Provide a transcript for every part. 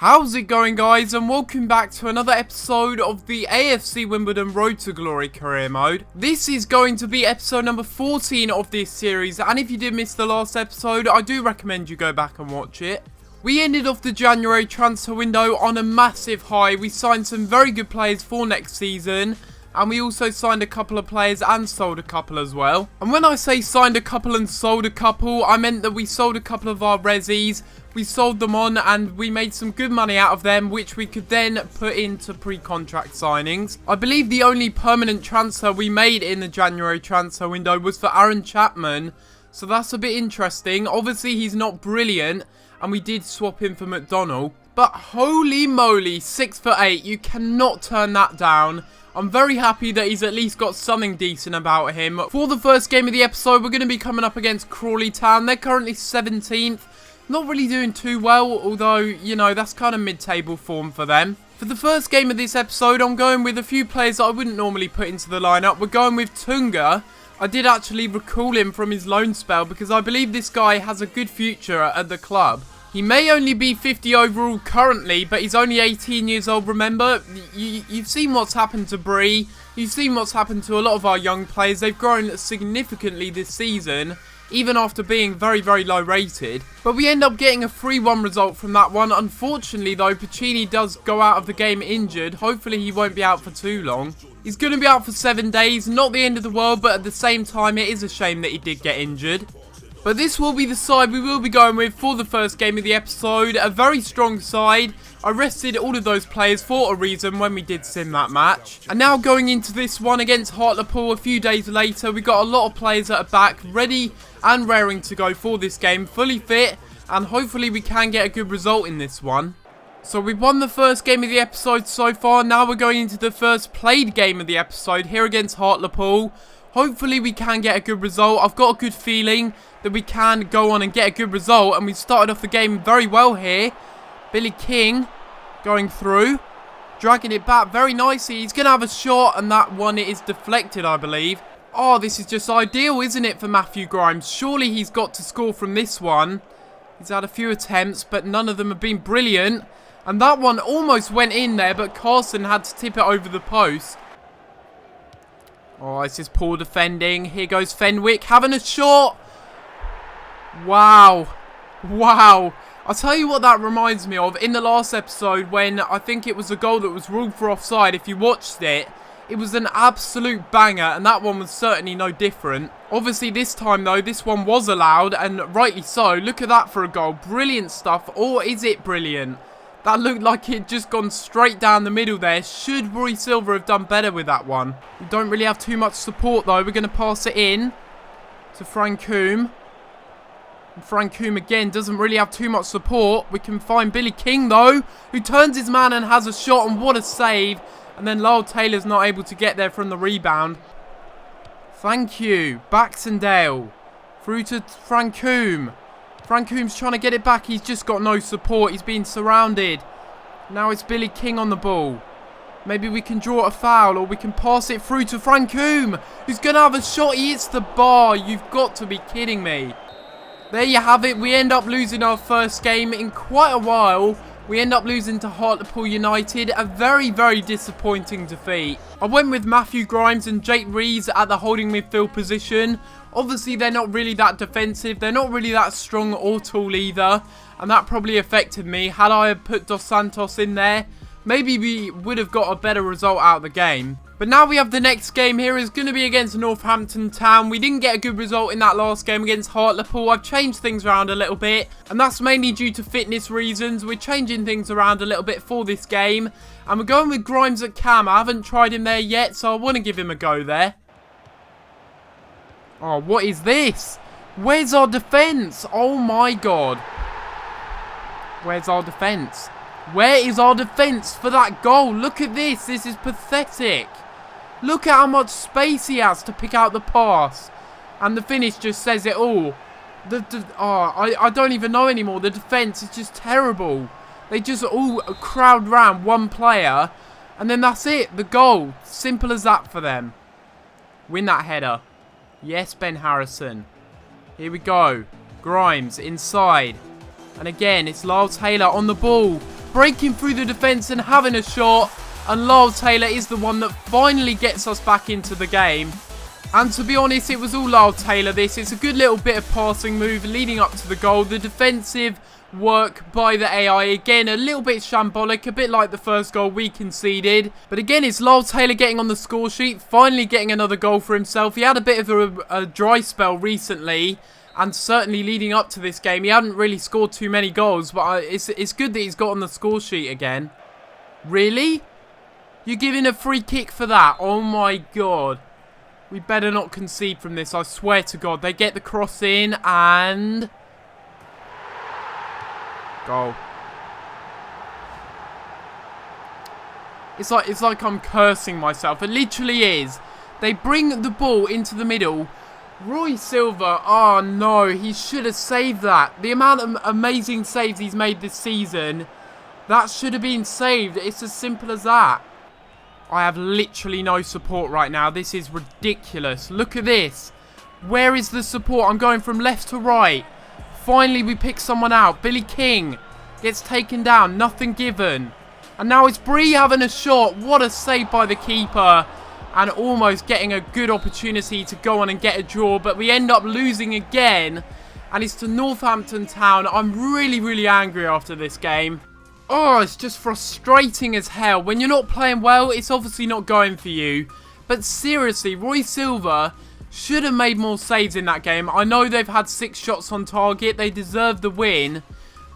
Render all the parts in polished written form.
How's it going, guys, and welcome back to another episode of the AFC Wimbledon Road to Glory Career Mode. This is going to be episode number 14 of this series, and if you did miss the last episode, I do recommend you go back and watch it. We ended off the January transfer window on a massive high. We signed some very good players for next season, and we also signed a couple of players and sold a couple as well. And when I say signed a couple and sold a couple, I meant that we sold a couple of our resis. We sold them on and we made some good money out of them, which we could then put into pre-contract signings. I believe the only permanent transfer we made in the January transfer window was for Aaron Chapman. So that's a bit interesting. Obviously, he's not brilliant, and we did swap him for McDonald. But holy moly, 6'8", you cannot turn that down. I'm very happy that he's at least got something decent about him. For the first game of the episode, we're going to be coming up against Crawley Town. They're currently 17th. Not really doing too well, although, you know, that's kind of mid-table form for them. For the first game of this episode, I'm going with a few players that I wouldn't normally put into the lineup. We're going with Tunga. I did actually recall him from his loan spell because I believe this guy has a good future at the club. He may only be 50 overall currently, but he's only 18 years old, remember? You've seen what's happened to Bree. You've seen what's happened to a lot of our young players. They've grown significantly this season, even after being very, very low rated. But we end up getting a 3-1 result from that one. Unfortunately, though, Puccini does go out of the game injured. Hopefully, he won't be out for too long. He's going to be out for 7 days. Not the end of the world, but at the same time, it is a shame that he did get injured. But this will be the side we will be going with for the first game of the episode. A very strong side. I rested all of those players for a reason when we did sim that match. And now going into this one against Hartlepool a few days later, we got a lot of players that are back, ready and raring to go for this game, fully fit, and hopefully we can get a good result in this one. So we've won the first game of the episode so far. Now we're going into the first played game of the episode here against Hartlepool. Hopefully we can get a good result. I've got a good feeling that we can go on and get a good result, and we've started off the game very well here. Billy King going through, dragging it back very nicely. He's going to have a shot, and that one is deflected, I believe. Oh, this is just ideal, isn't it, for Matthew Grimes? Surely he's got to score from this one. He's had a few attempts, but none of them have been brilliant. And that one almost went in there, but Carson had to tip it over the post. Oh, this is poor defending. Here goes Fenwick having a shot. Wow. Wow. I'll tell you what that reminds me of. In the last episode, when I think it was a goal that was ruled for offside, if you watched it, it was an absolute banger, and that one was certainly no different. Obviously, this time, though, this one was allowed, and rightly so. Look at that for a goal. Brilliant stuff. Or is it brilliant? That looked like it just gone straight down the middle there. Should Rory Silver have done better with that one? We don't really have too much support, though. We're going to pass it in to Francoum. Francoum again doesn't really have too much support. We can find Billy King, though, who turns his man and has a shot, and what a save. And then Lyle Taylor's not able to get there from the rebound. Thank you. Baxendale. Through to Francoum. Francoum's trying to get it back. He's just got no support. He's being surrounded. Now it's Billy King on the ball. Maybe we can draw a foul, or we can pass it through to Francoum, who's going to have a shot. He hits the bar. You've got to be kidding me. There you have it. We end up losing our first game in quite a while. We end up losing to Hartlepool United. A very, very disappointing defeat. I went with Matthew Grimes and Jake Rees at the holding midfield position. Obviously, they're not really that defensive. They're not really that strong or tall either. And that probably affected me. Had I put Dos Santos in there, maybe we would have got a better result out of the game. But now we have the next game here. Is going to be against Northampton Town. We didn't get a good result in that last game against Hartlepool. I've changed things around a little bit, and that's mainly due to fitness reasons. We're changing things around a little bit for this game, and we're going with Grimes at cam. I haven't tried him there yet, so I want to give him a go there. Oh, what is this? Where's our defence? Oh my god. Where's our defence? Where is our defence for that goal? Look at this. This is pathetic. Look at how much space he has to pick out the pass. And the finish just says it all. I don't even know anymore. The defence is just terrible. They just all crowd round one player. And then that's it. The goal. Simple as that for them. Win that header. Yes, Ben Harrison. Here we go. Grimes inside. And again, it's Lyle Taylor on the ball. breaking through the defence and having a shot. And Lyle Taylor is the one that finally gets us back into the game. And to be honest, it was all Lyle Taylor this. It's a good little bit of passing move leading up to the goal. The defensive work by the AI, again, a little bit shambolic, a bit like the first goal we conceded. But again, it's Lyle Taylor getting on the score sheet, finally getting another goal for himself. He had a bit of a dry spell recently. And certainly leading up to this game, he hadn't really scored too many goals. But it's good that he's got on the score sheet again. Really? You're giving a free kick for that? Oh my god. We better not concede from this, I swear to god. They get the cross in and... goal. It's like I'm cursing myself. It literally is. They bring the ball into the middle. Roy Silva, oh no, he should have saved that. The amount of amazing saves he's made this season, that should have been saved. It's as simple as that. I have literally no support right now. This is ridiculous. Look at this. Where is the support? I'm going from left to right. Finally, we pick someone out. Billy King gets taken down. Nothing given. And now it's Bree having a shot. What a save by the keeper. And almost getting a good opportunity to go on and get a draw. But we end up losing again. And it's to Northampton Town. I'm really, really angry after this game. Oh, it's just frustrating as hell. When you're not playing well, it's obviously not going for you. But seriously, Roy Silva should have made more saves in that game. I know they've had 6 shots on target. They deserve the win.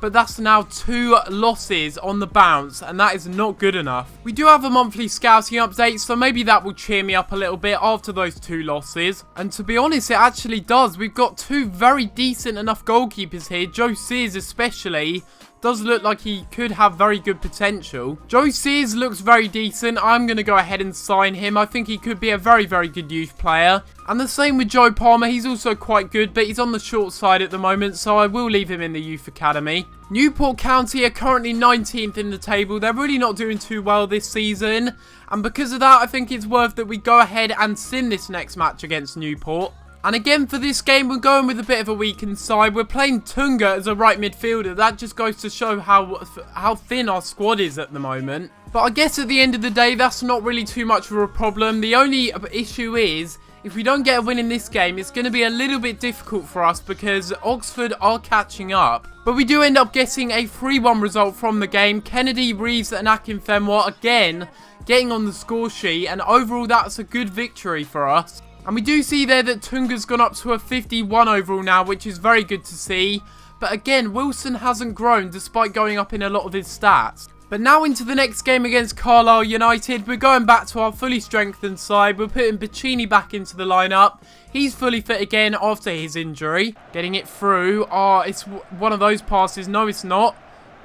But that's now 2 losses on the bounce, and that is not good enough. We do have a monthly scouting update, so maybe that will cheer me up a little bit after those 2 losses. And to be honest, it actually does. We've got 2 very decent enough goalkeepers here. Joe Sears especially does look like he could have very good potential. Joe Sears looks very decent. I'm going to go ahead and sign him. I think he could be a very, very good youth player. And the same with Joe Palmer. He's also quite good, but he's on the short side at the moment, so I will leave him in the youth academy. Newport County are currently 19th in the table. They're really not doing too well this season. And because of that, I think it's worth that we go ahead and sin this next match against Newport. And again, for this game, we're going with a bit of a weakened side. We're playing Tunga as a right midfielder. That just goes to show how thin our squad is at the moment. But I guess at the end of the day, that's not really too much of a problem. The only issue is, if we don't get a win in this game, it's going to be a little bit difficult for us because Oxford are catching up. But we do end up getting a 3-1 result from the game. Kennedy, Reeves and Akinfenwa again getting on the score sheet. And overall, that's a good victory for us. And we do see there that Tunga's gone up to a 51 overall now, which is very good to see. But again, Wilson hasn't grown despite going up in a lot of his stats. But now into the next game against Carlisle United, we're going back to our fully strengthened side. We're putting Bacchini back into the lineup. He's fully fit again after his injury. Getting it through. Oh, it's one of those passes. No, it's not.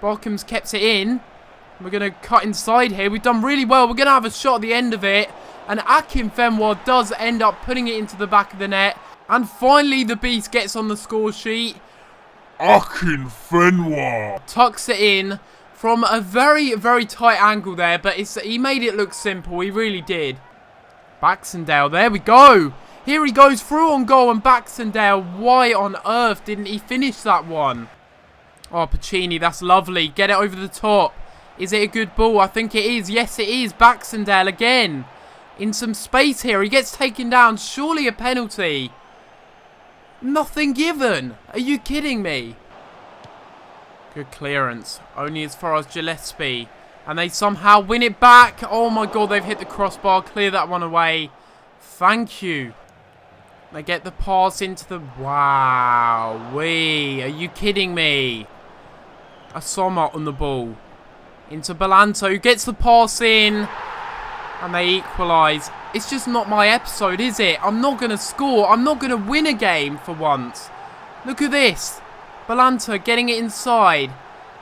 Barkham's kept it in. We're going to cut inside here. We've done really well. We're going to have a shot at the end of it. And Akinfenwa does end up putting it into the back of the net. And finally, the Beast gets on the score sheet. Akinfenwa Tucks it in from a very, very tight angle there. But he made it look simple. He really did. Baxendale, there we go. Here he goes through on goal. And Baxendale, why on earth didn't he finish that one? Oh, Bacchini, that's lovely. Get it over the top. Is it a good ball? I think it is. Yes, it is. Baxendale again. In some space here. He gets taken down. Surely a penalty. Nothing given. Are you kidding me? Good clearance. Only as far as Gillespie. And they somehow win it back. Oh my god, they've hit the crossbar. Clear that one away. Thank you. They get the pass into the... Wow. Are you kidding me? Asoma on the ball. Into Belanto, who gets the pass in. And they equalise. It's just not my episode, is it? I'm not going to score. I'm not going to win a game for once. Look at this. Belanto getting it inside.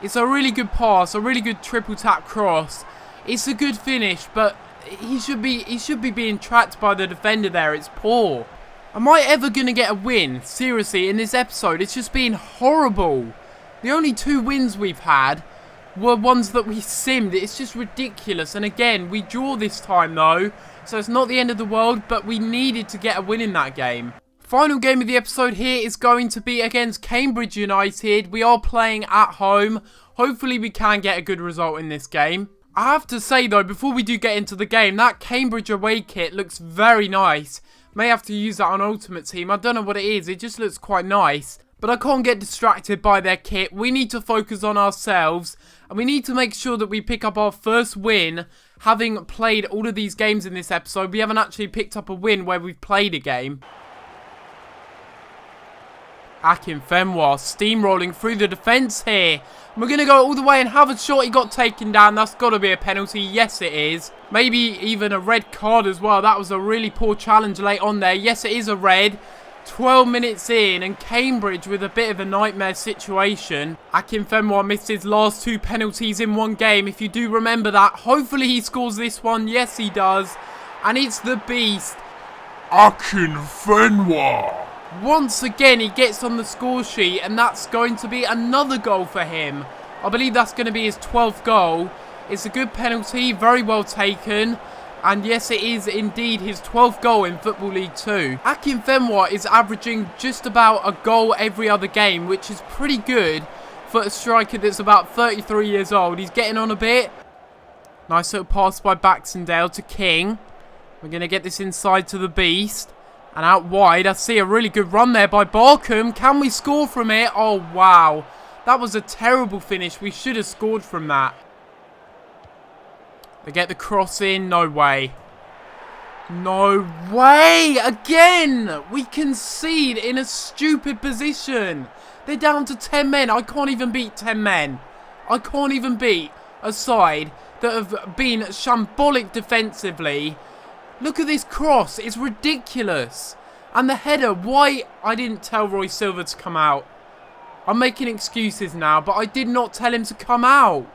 It's a really good pass. A really good triple tap cross. It's a good finish, but he should be being tracked by the defender there. It's poor. Am I ever going to get a win? Seriously, in this episode, it's just been horrible. The only 2 wins we've had were ones that we simmed. It's just ridiculous. And again, we draw this time though, so it's not the end of the world, but we needed to get a win in that game. Final game of the episode here is going to be against Cambridge United. We are playing at home. Hopefully we can get a good result in this game. I have to say though, before we do get into the game, that Cambridge away kit looks very nice. May have to use that on Ultimate Team. I don't know what it is. It just looks quite nice. But I can't get distracted by their kit. We need to focus on ourselves. And we need to make sure that we pick up our first win. Having played all of these games in this episode, we haven't actually picked up a win where we've played a game. Akinfenwa steamrolling through the defence here. We're going to go all the way and have a shot. He got taken down. That's got to be a penalty. Yes, it is. Maybe even a red card as well. That was a really poor challenge late on there. Yes, it is a red. 12 minutes in and Cambridge with a bit of a nightmare situation. Akinfenwa missed his last 2 penalties in one game. If you do remember that. Hopefully he scores this one. Yes, he does. And it's the beast, Akinfenwa. Once again, he gets on the score sheet, and that's going to be another goal for him. I believe that's going to be his 12th goal. It's a good penalty, very well taken. And yes, it is indeed his 12th goal in Football League 2. Akinfenwa is averaging just about a goal every other game, which is pretty good for a striker that's about 33 years old. He's getting on a bit. Nice little pass by Baxendale to King. We're going to get this inside to the Beast. And out wide, I see a really good run there by Barkham. Can we score from it? Oh, wow. That was a terrible finish. We should have scored from that. They get the cross in. No way. No way. Again, we concede in a stupid position. They're down to 10 men. I can't even beat 10 men. I can't even beat a side that have been shambolic defensively. Look at this cross. It's ridiculous. And the header. Why I didn't tell Roy Silva to come out. I'm making excuses now, but I did not tell him to come out.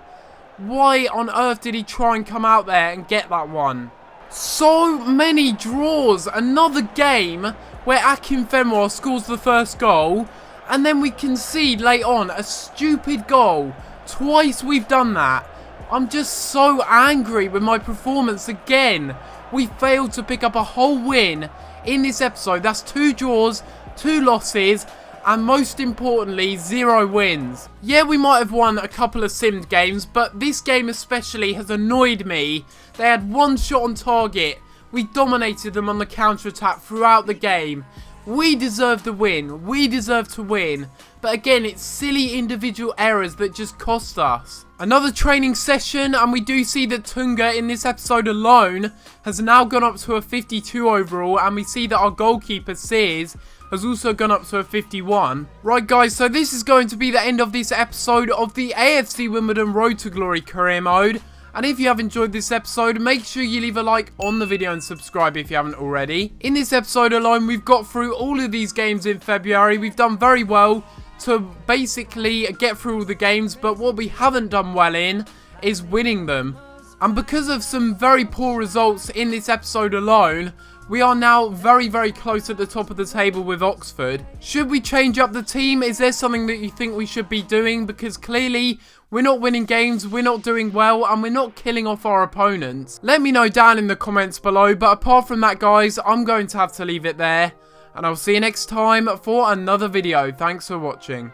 Why on earth did he try and come out there and get that one? So many draws. Another game where Akinfenwa scores the first goal. And then we concede late on a stupid goal. Twice we've done that. I'm just so angry with my performance again. We failed to pick up a whole win in this episode. That's 2 draws, 2 losses, and most importantly, 0 wins. Yeah, we might have won a couple of simmed games, but this game especially has annoyed me. They had 1 shot on target. We dominated them on the counter-attack throughout the game. We deserve the win. We deserve to win. But again, it's silly individual errors that just cost us. Another training session, and we do see that Tunga in this episode alone has now gone up to a 52 overall, and we see that our goalkeeper, Sears, has also gone up to a 51. Right guys, so this is going to be the end of this episode of the AFC Wimbledon Road to Glory Career Mode. And if you have enjoyed this episode, make sure you leave a like on the video and subscribe if you haven't already. In this episode alone, we've got through all of these games in February. We've done very well to basically get through all the games, but what we haven't done well in is winning them. And because of some very poor results in this episode alone, we are now very, very close at the top of the table with Oxford. Should we change up the team? Is there something that you think we should be doing? Because clearly, we're not winning games, we're not doing well, and we're not killing off our opponents. Let me know down in the comments below. But apart from that, guys, I'm going to have to leave it there. And I'll see you next time for another video. Thanks for watching.